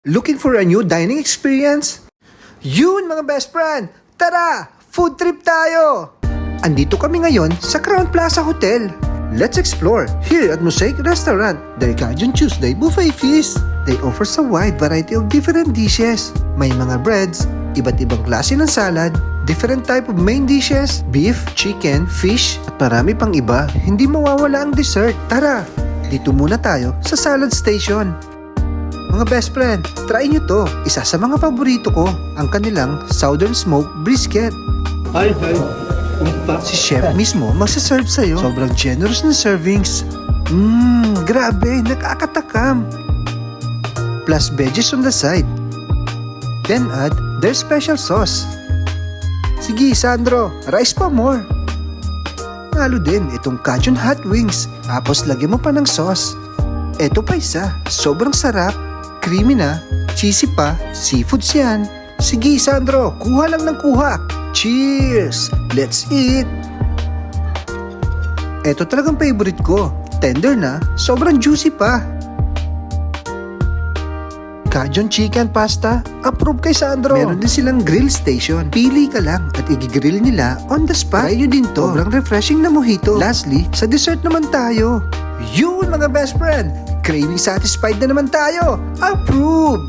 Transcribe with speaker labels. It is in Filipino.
Speaker 1: Looking for a new dining experience? Yun mga best friend! Tara! Food trip tayo! Andito kami ngayon sa Crown Plaza Hotel. Let's explore here at Mosaic Restaurant, their Cajun Tuesday buffet feast. They offer a wide variety of different dishes. May mga breads, iba't ibang klase ng salad, different type of main dishes, beef, chicken, fish, at marami pang iba. Hindi mawawala ang dessert. Tara! Dito muna tayo sa salad station. Mga best friend, try nyo to. Isa sa mga paborito ko, ang kanilang Southern Smoked Brisket.
Speaker 2: Hi.
Speaker 1: Si chef mismo magsaserve sa'yo. Sobrang generous ng servings. Grabe, nakakatakam. Plus veggies on the side. Then add their special sauce. Sige, Sandro, rice pa more. Halo din itong Cajun hot wings. Tapos lagyan mo pa ng sauce. Eto pa isa, sobrang sarap. Creamy na, cheesy pa, seafoods yan. Sige, Sandro, kuha lang ng kuha. Cheers! Let's eat! Eto talagang favorite ko. Tender na, sobrang juicy pa. Cajun chicken pasta, approve kay Sandro. Meron din silang grill station. Pili ka lang at i-grill nila on the spot. Try nyo din to. Sobrang refreshing na mojito. Lastly, sa dessert naman tayo. Yun mga best friend! Craving satisfied na naman tayo. Approve!